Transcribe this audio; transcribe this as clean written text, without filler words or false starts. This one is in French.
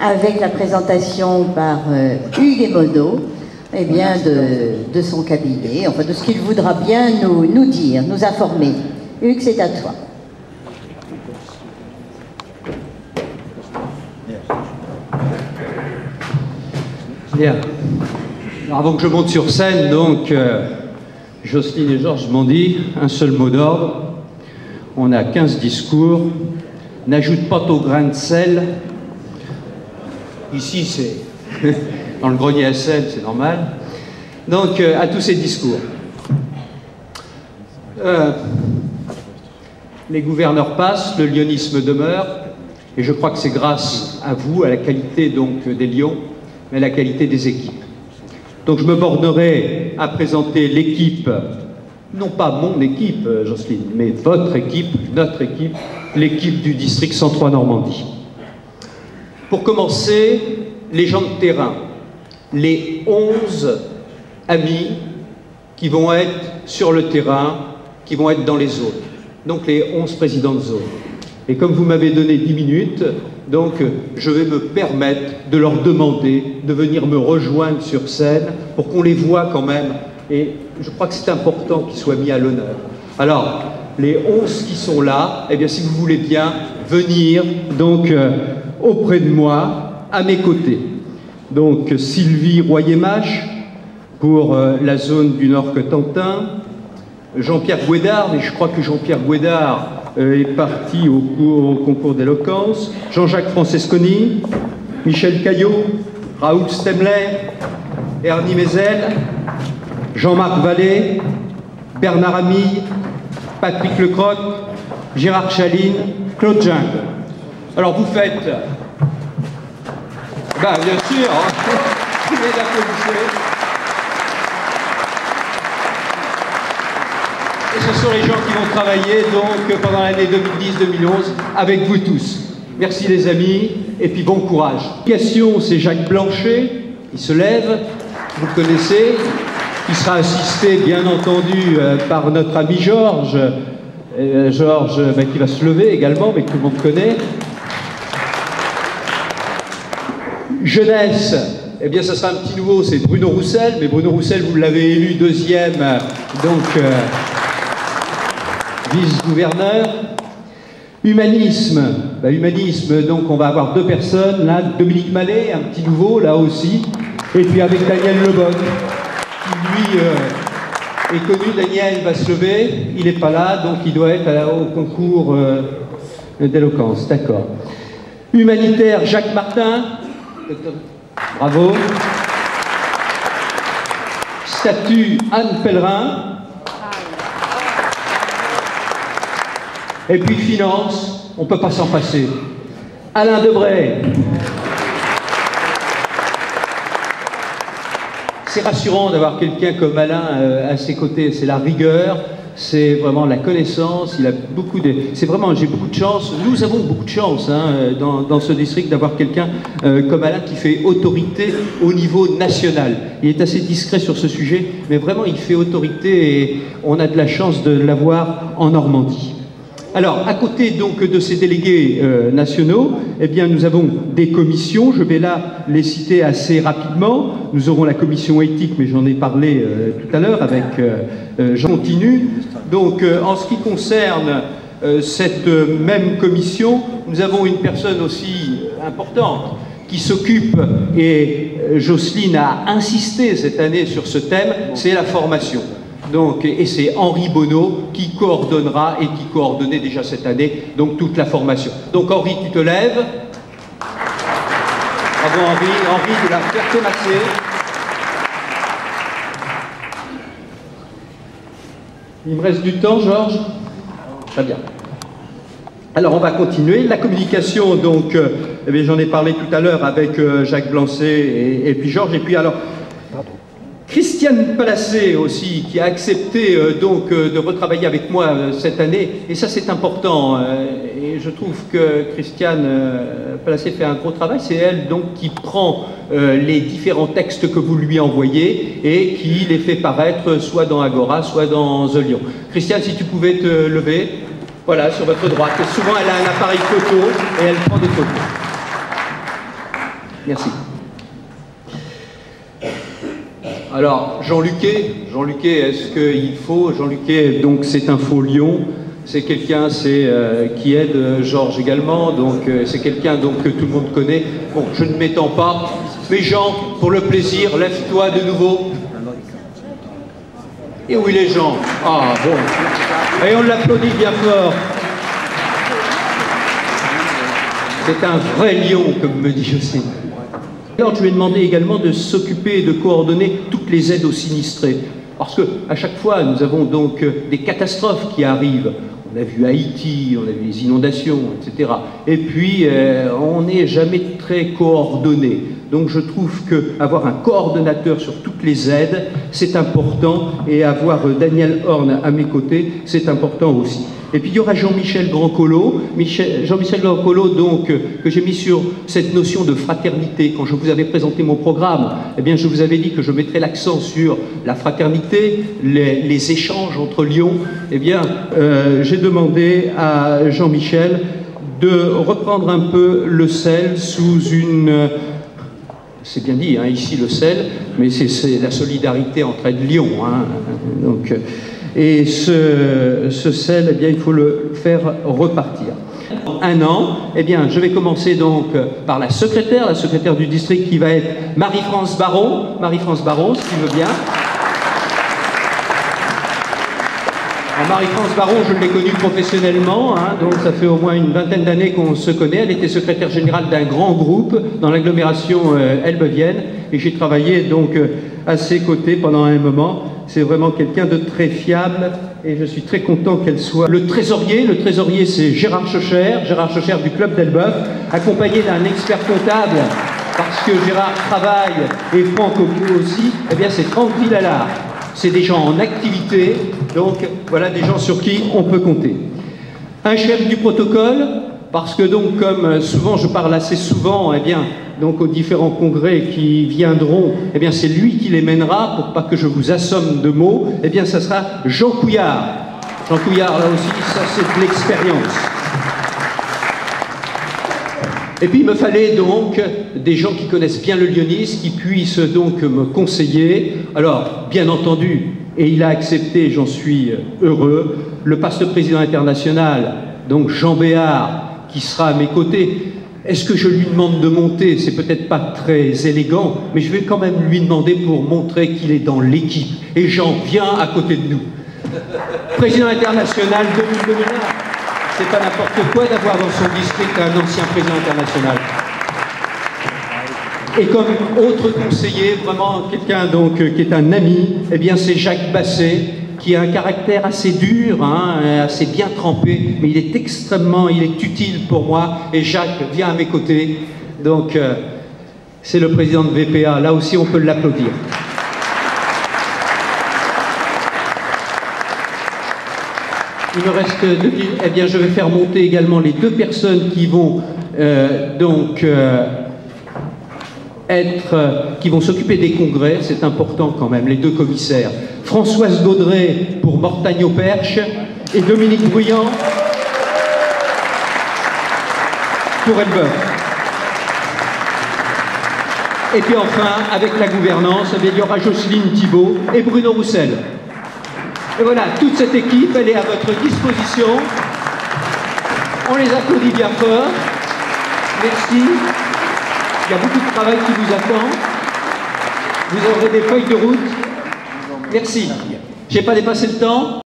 avec la présentation par Hugues Emono, eh bien, de son cabinet, enfin de ce qu'il voudra bien nous dire, nous informer. Hugues, c'est à toi. Bien. Alors avant que je monte sur scène, donc, Jocelyne et Georges m'ont dit un seul mot d'ordre. On a 15 discours. N'ajoute pas ton grain de sel. Ici, c'est dans le grenier à sel, c'est normal. Donc, à tous ces discours. Les gouverneurs passent, le lyonisme demeure, et je crois que c'est grâce à vous, à la qualité donc des lions, mais à la qualité des équipes. Donc je me bornerai à présenter l'équipe, non pas mon équipe, Jocelyne, mais votre équipe, notre équipe, l'équipe du district 103 Normandie. Pour commencer, les gens de terrain, les 11 amis qui vont être sur le terrain, qui vont être dans les zones. Donc les 11 présidents de zone. Et comme vous m'avez donné 10 minutes, donc je vais me permettre de leur demander de venir me rejoindre sur scène pour qu'on les voit quand même. Et je crois que c'est important qu'ils soient mis à l'honneur. Alors, les 11 qui sont là, eh bien si vous voulez bien venir donc auprès de moi, à mes côtés. Donc Sylvie Royer-Mache pour la zone du Nord-Cotentin, Jean-Pierre Gouédard, mais je crois que Jean-Pierre Gouédard est parti au concours d'éloquence, Jean-Jacques Francesconi, Michel Caillot, Raoul Stemler, Ernie Mézel, Jean-Marc Vallée, Bernard Amille, Patrick Lecroc, Gérard Chaline, Claude Jungle. Alors vous faites... Ben, bien sûr, vous les applaudissez. Et ce sont les gens qui vont travailler donc pendant l'année 2010-2011 avec vous tous. Merci les amis, et puis bon courage. Question, c'est Jacques Blanchet, il se lève, vous le connaissez, qui sera assisté bien entendu par notre ami Georges, Georges qui va se lever également, mais que tout le monde connaît. Jeunesse, eh bien ça sera un petit nouveau, c'est Bruno Roussel, mais Bruno Roussel vous l'avez élu deuxième, donc vice-gouverneur. Humanisme, humanisme, donc on va avoir deux personnes, là, Dominique Mallet, un petit nouveau, là aussi, et puis avec Daniel Lebonne, qui lui est connu. Daniel va se lever, il n'est pas là, donc il doit être au concours d'éloquence, d'accord. Humanitaire, Jacques Martin, bravo. Statut, Anne Pellerin. Et puis finance, on ne peut pas s'en passer. Alain Debray. C'est rassurant d'avoir quelqu'un comme Alain à ses côtés. C'est la rigueur, c'est vraiment la connaissance. Il a beaucoup de... C'est vraiment, j'ai beaucoup de chance. Nous avons beaucoup de chance dans ce district d'avoir quelqu'un comme Alain qui fait autorité au niveau national. Il est assez discret sur ce sujet, mais vraiment il fait autorité et on a de la chance de l'avoir en Normandie. Alors, à côté donc de ces délégués nationaux, eh bien, nous avons des commissions. Je vais là les citer assez rapidement. Nous aurons la commission éthique, mais j'en ai parlé tout à l'heure avec Jean Continu. Donc, en ce qui concerne cette même commission, nous avons une personne aussi importante qui s'occupe, et Jocelyne a insisté cette année sur ce thème, c'est la formation. Donc, et c'est Henri Bonneau qui coordonnera et qui coordonnait déjà cette année donc toute la formation. Donc Henri, tu te lèves. Bravo Henri, Henri de la Ferté-Macé. Il me reste du temps, Georges? Très bien. Alors on va continuer. La communication, donc, j'en ai parlé tout à l'heure avec Jacques Blanchet et puis Georges. Et puis alors, Christiane Palacé aussi, qui a accepté donc de retravailler avec moi cette année, et ça c'est important, et je trouve que Christiane Palacé fait un gros travail. C'est elle donc qui prend les différents textes que vous lui envoyez et qui les fait paraître soit dans Agora, soit dans The Lion. Christiane, si tu pouvais te lever, voilà, sur votre droite. Et souvent elle a un appareil photo et elle prend des photos. Merci. Alors, Jean-Luquet, est-ce qu'il faut... Jean-Luquet, donc c'est Info Lyon, c'est quelqu'un qui aide Georges également, donc c'est quelqu'un que tout le monde connaît. Bon, je ne m'étends pas, mais Jean, pour le plaisir, lève-toi de nouveau. Et où il est Jean? Ah bon, et on l'applaudit bien fort. C'est un vrai lion, comme me dit Jocelyne. Alors, je lui ai demandé également de s'occuper et de coordonner toutes les aides aux sinistrés. Parce qu'à chaque fois, nous avons donc des catastrophes qui arrivent. On a vu Haïti, on a vu les inondations, etc. Et puis, on n'est jamais très coordonné. Donc, je trouve qu'avoir un coordonnateur sur toutes les aides, c'est important. Et avoir Daniel Horn à mes côtés, c'est important aussi. Et puis il y aura Jean-Michel Grandcolo, Jean-Michel Grandcolo donc que j'ai mis sur cette notion de fraternité. Quand je vous avais présenté mon programme, eh bien je vous avais dit que je mettrais l'accent sur la fraternité, les échanges entre Lyon. Eh bien j'ai demandé à Jean-Michel de reprendre un peu le sel sous une... C'est bien dit, hein, ici le sel, mais c'est la solidarité entre Lyon. Hein, donc... Et ce sel, eh bien, il faut le faire repartir. En un an, eh bien, je vais commencer donc par la secrétaire du district qui va être Marie-France Baron. Marie-France Baron, si tu veux bien. Marie-France Baron, je l'ai connue professionnellement, hein, donc ça fait au moins une vingtaine d'années qu'on se connaît. Elle était secrétaire générale d'un grand groupe dans l'agglomération Elbe-Vienne et j'ai travaillé donc à ses côtés pendant un moment. C'est vraiment quelqu'un de très fiable et je suis très content qu'elle soit. Le trésorier c'est Gérard Schocher du club d'Elbeuf, accompagné d'un expert comptable parce que Gérard travaille et Franck aussi, eh bien c'est Franck Villalard. C'est des gens en activité, donc voilà des gens sur qui on peut compter. Un chef du protocole, parce que donc comme souvent je parle assez souvent, eh bien donc aux différents congrès qui viendront, eh bien c'est lui qui les mènera pour pas que je vous assomme de mots, eh bien ça sera Jean Couillard. Jean Couillard là aussi, ça c'est de l'expérience. Et puis il me fallait donc des gens qui connaissent bien le lyonisme, qui puissent donc me conseiller. Alors, bien entendu, et il a accepté, j'en suis heureux, le pasteur-président international, donc Jean Béard, qui sera à mes côtés. Est-ce que je lui demande de monter? C'est peut-être pas très élégant, mais je vais quand même lui demander pour montrer qu'il est dans l'équipe. Et Jean vient à côté de nous. Président international 2001. C'est pas n'importe quoi d'avoir dans son district un ancien président international. Et comme autre conseiller, vraiment quelqu'un donc qui est un ami, eh bien c'est Jacques Basset, qui a un caractère assez dur, hein, assez bien trempé, mais il est utile pour moi. Et Jacques vient à mes côtés, donc c'est le président de VPA. Là aussi, on peut l'applaudir. Il me reste 2 minutes. Eh bien, je vais faire monter également les 2 personnes qui vont qui vont s'occuper des congrès. C'est important quand même, les 2 commissaires. Françoise Gaudret pour Mortagne-au-Perche et Dominique Bruyant pour Elbeuf. Et puis enfin, avec la gouvernance, eh bien, il y aura Jocelyne Thibault et Bruno Roussel. Et voilà, toute cette équipe, elle est à votre disposition. On les applaudit bien fort. Merci. Il y a beaucoup de travail qui vous attend. Vous aurez des feuilles de route. Merci. Je n'ai pas dépassé le temps.